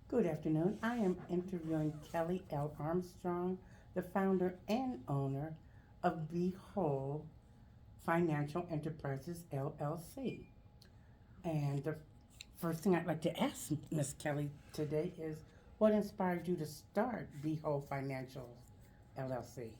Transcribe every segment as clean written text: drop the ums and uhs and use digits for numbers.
Good afternoon. I am interviewing Kelly L. Armstrong, the founder and owner of Behold Financial Enterprises LLC. And the first thing I'd like to ask Miss Kelly today is what inspired you to start Behold Financial LLC?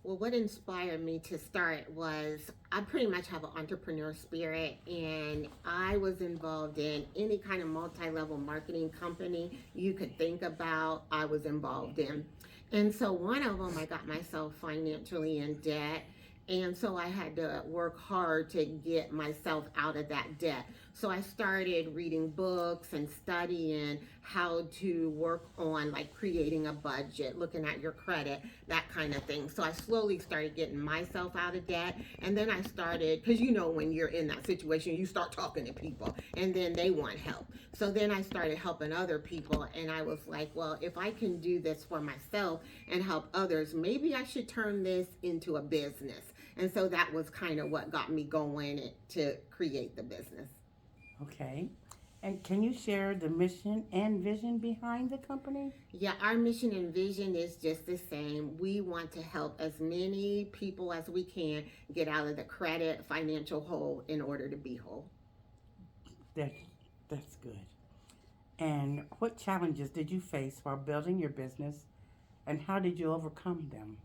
Well, what inspired me to start was I pretty much have an entrepreneur spirit, and I was involved in any kind of multi level marketing company you could think about, I was involved in. And so, one of them, I got myself financially in debt. And so I had to work hard to get myself out of that debt. So I started reading books and studying how to work on like creating a budget, looking at your credit, that kind of thing. So I slowly started getting myself out of debt. And then I started, because you know, when you're in that situation, you start talking to people and then they want help. So then I started helping other people. And I was like, well, if I can do this for myself and help others, maybe I should turn this into a business. And so that was kind of what got me going to create the business. Okay. And can you share the mission and vision behind the company? Yeah, our mission and vision is just the same. We want to help as many people as we can get out of the credit financial hole in order to be whole. That, that's good. And what challenges did you face while building your business and how did you overcome them?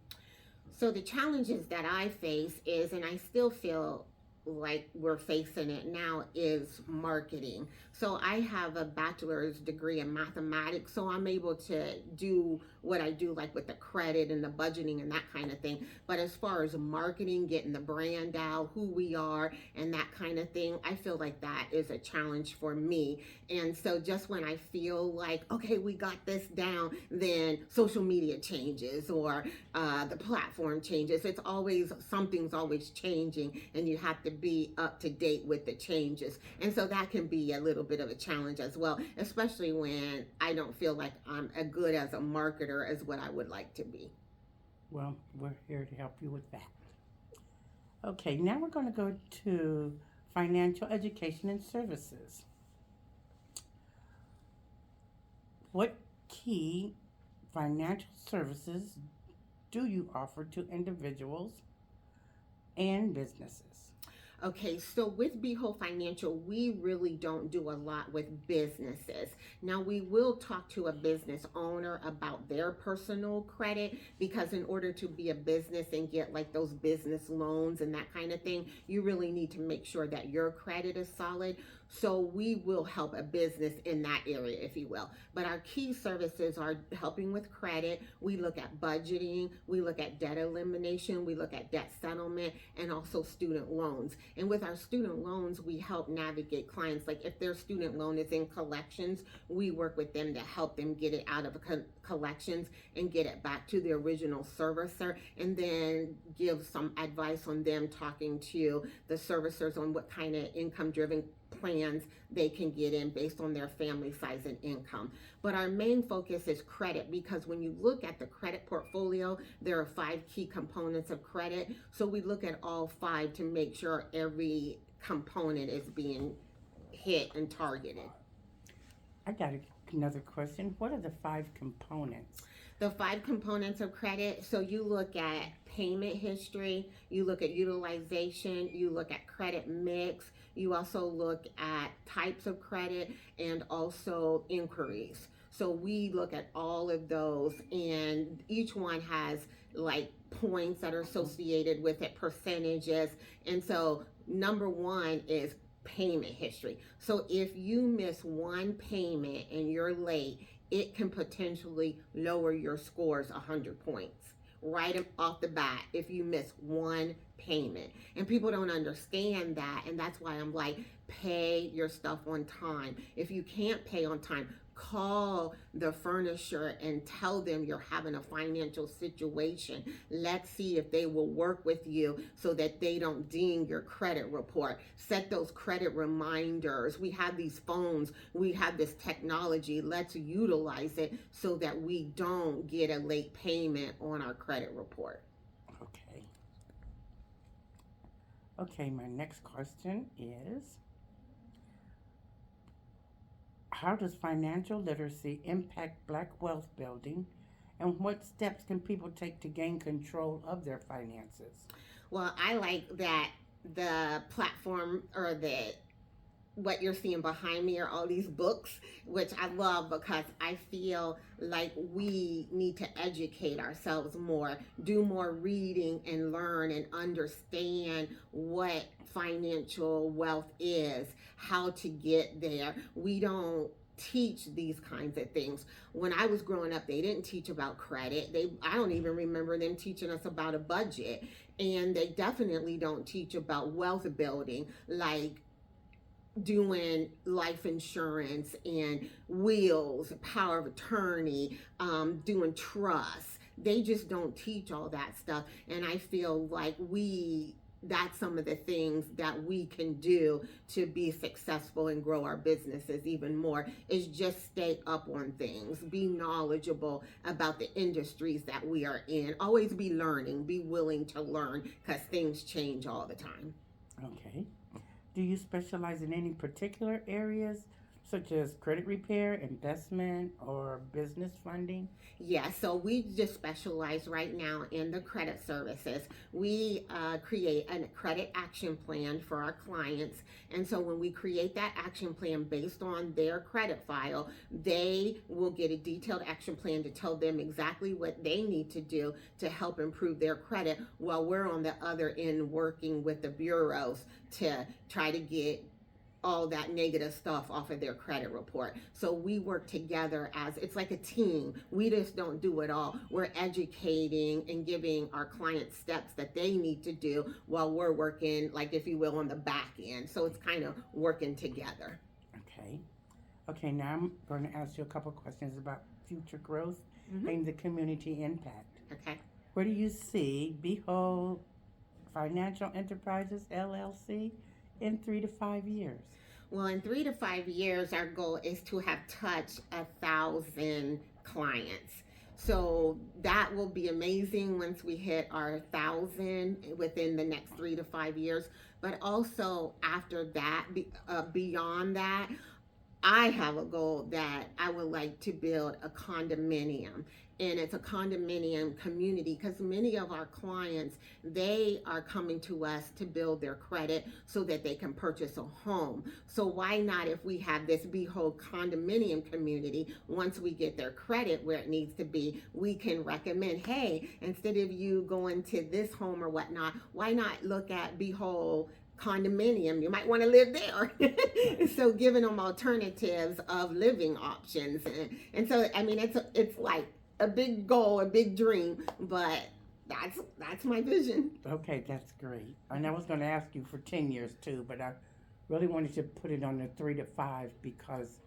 So the challenges that I face is, and I still feel like we're facing it now, is marketing. So I have a bachelor's degree in mathematics, so I'm able to do what I do, like with the credit and the budgeting and that kind of thing. But as far as marketing, getting the brand out, who we are, and that kind of thing, I feel like that is a challenge for me. And so just when I feel like, okay, we got this down, then social media changes or the platform changes. It's always, something's always changing, and you have to be up to date with the changes. And so that can be a little bit of a challenge as well, especially when I don't feel like I'm as good as a marketer as what I would like to be. Well, we're here to help you with that. Okay, now we're going to go to financial education and services. What key financial services do you offer to individuals and businesses? Okay, so with Behold Financial, we really don't do a lot with businesses. Now, we will talk to a business owner about their personal credit because, in order to be a business and get like those business loans and that kind of thing, you really need to make sure that your credit is solid. So, we will help a business in that area, if you will. But our key services are helping with credit. We look at budgeting, we look at debt elimination, we look at debt settlement, and also student loans. And with our student loans, we help navigate clients. Like if their student loan is in collections, we work with them to help them get it out of collections and get it back to the original servicer, and then give some advice on them talking to the servicers on what kind of income driven plans they can get in based on their family size and income. But our main focus is credit, because when you look at the credit portfolio, there are five key components of credit. So we look at all five to make sure every component is being hit and targeted. I got another question. What are the five components? The five components of credit, so you look at payment history, you look at utilization, you look at credit mix, you also look at types of credit, and also inquiries. So we look at all of those, and each one has like points that are associated with it, percentages. And so number one is payment history. So if you miss one payment and you're late, it can potentially lower your scores 100 points right off the bat if you miss one payment. And people don't understand that, and that's why I'm like, pay your stuff on time. If you can't pay on time, call the furnisher and tell them you're having a financial situation. Let's see if they will work with you so that they don't ding your credit report. Set those credit reminders. We have these phones, we have this technology. Let's utilize it so that we don't get a late payment on our credit report. Okay. Okay, my next question is How does financial literacy impact black wealth building? And what steps can people take to gain control of their finances? Well, I like that the platform or the what you're seeing behind me are all these books, which I love because I feel like we need to educate ourselves more, do more reading and learn and understand what financial wealth is, how to get there. We don't teach these kinds of things. When I was growing up, they didn't teach about credit. I don't even remember them teaching us about a budget. And they definitely don't teach about wealth building, like doing life insurance and wills, power of attorney, doing trusts. They just don't teach all that stuff. And I feel like that's some of the things that we can do to be successful and grow our businesses even more, is just stay up on things, be knowledgeable about the industries that we are in, always be learning, be willing to learn, because things change all the time. Okay. Do you specialize in any particular areas, such as credit repair, investment, or business funding? Yeah, so we just specialize right now in the credit services. We create a credit action plan for our clients. And so when we create that action plan based on their credit file, they will get a detailed action plan to tell them exactly what they need to do to help improve their credit, while we're on the other end working with the bureaus to try to get all that negative stuff off of their credit report. So we work together as it's like a team. We just don't do it all. We're educating and giving our clients steps that they need to do while we're working, like if you will, on the back end. So it's kind of working together. Okay. Okay, now I'm going to ask you a couple questions about future growth Mm-hmm. and the community impact. Okay. Where do you see Behold Financial Enterprises LLC in 3 to 5 years? Well, in 3 to 5 years, our goal is to have touched 1,000 clients. So that will be amazing once we hit our 1,000 within the next 3 to 5 years. But also after that, beyond that, I have a goal that I would like to build a condominium, and it's a condominium community, because many of our clients, they are coming to us to build their credit so that they can purchase a home. So why not, if we have this Behold condominium community, once we get their credit where it needs to be, we can recommend, hey, instead of you going to this home or whatnot, why not look at Behold condominium? You might want to live there. So giving them alternatives of living options, and so I mean it's like a big goal, a big dream, but that's my vision. Okay, that's great. And I was going to ask you for 10 years too, but I really wanted to put it on the 3 to 5, because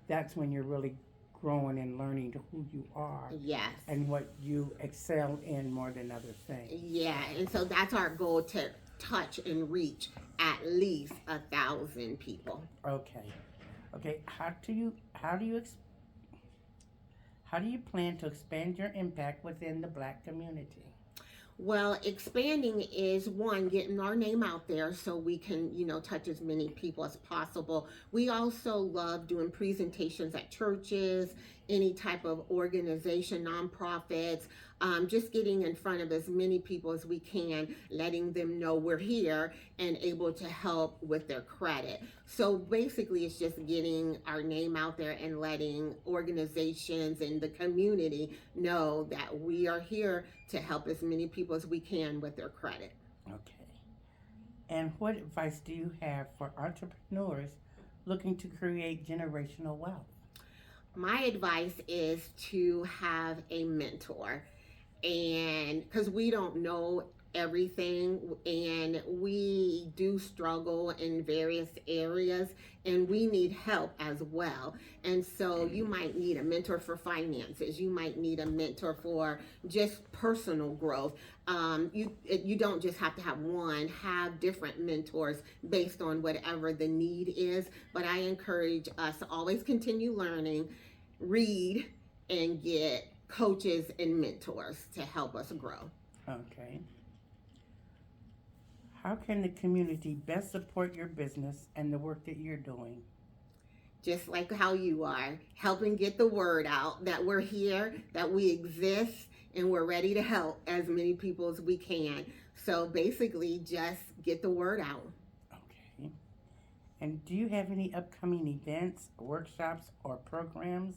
that's when you're really growing and learning to who you are Yes. and what you excel in more than other things. Yeah, and so that's our goal, to touch and reach at least 1,000 people. Okay. Okay. How do you plan to expand your impact within the Black community? Well, expanding is one, getting our name out there so we can, touch as many people as possible. We also love doing presentations at churches, any type of organization, nonprofits, just getting in front of as many people as we can, letting them know we're here and able to help with their credit. So basically, it's just getting our name out there and letting organizations and the community know that we are here to help as many people as we can with their credit. Okay. And what advice do you have for entrepreneurs looking to create generational wealth? My advice is to have a mentor, and because we don't know everything and we do struggle in various areas and we need help as well. And so you might need a mentor for finances, you might need a mentor for just personal growth. You don't just have to have one, have different mentors based on whatever the need is. But I encourage us to always continue learning, read, and get coaches and mentors to help us grow. Okay. How can the community best support your business and the work that you're doing? just like how you are, helping get the word out that we're here, that we exist, and we're ready to help as many people as we can. So basically, just get the word out. Okay. And do you have any upcoming events, workshops, or programs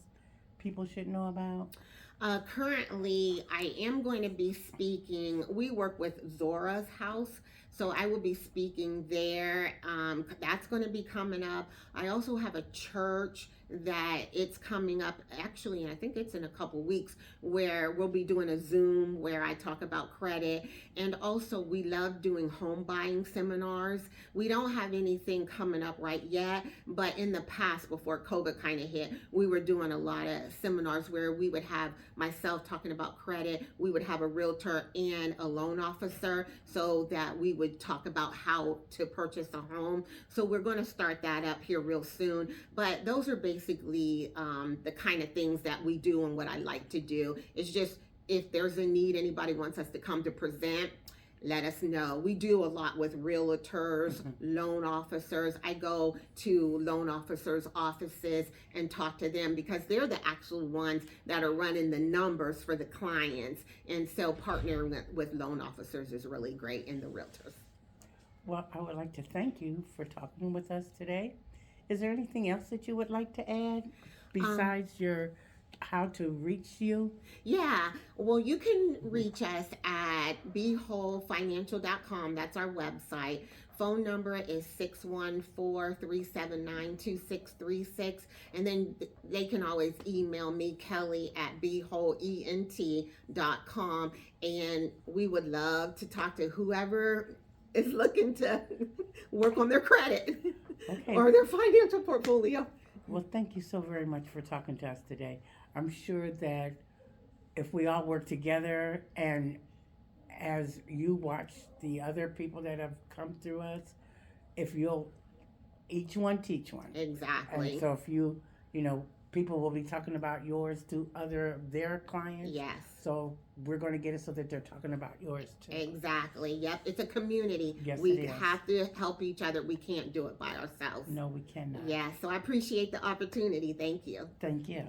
people should know about? Currently, I am going to be speaking. We work with Zora's House, so I will be speaking there. That's going to be coming up. I also have a church that it's coming up. Actually, I think it's in a couple weeks where we'll be doing a Zoom where I talk about credit. And also, we love doing home buying seminars. We don't have anything coming up right yet, but in the past, before COVID kind of hit, we were doing a lot of seminars where we would have myself talking about credit. We would have a realtor and a loan officer so that we would talk about how to purchase a home. So we're going to start that up here real soon. But those are basically the kind of things that we do and what I like to do. It's just if there's a need, anybody wants us to come to present, let us know. We do a lot with realtors, loan officers. I go to loan officers' offices and talk to them because they're the actual ones that are running the numbers for the clients. And so partnering with loan officers is really great, and the realtors. Well, I would like to thank you for talking with us today. Is there anything else that you would like to add besides your how to reach you? Yeah, well, you can reach us at BeWholeFinancial.com. That's our website. Phone number is 614-379-2636. And then they can always email me, Kelly, at BeWholeENT.com. And we would love to talk to whoever is looking to work on their credit or their financial portfolio. Well, thank you so very much for talking to us today. I'm sure that if we all work together and as you watch the other people that have come through us, if you'll each one teach one. Exactly. And so if you people will be talking about yours to their clients. Yes. So we're going to get it so that they're talking about yours too. Exactly. Yep. It's a community. Yes, we it is. have to help each other. We can't do it by ourselves. No, we cannot. Yeah. So I appreciate the opportunity. Thank you. Thank you.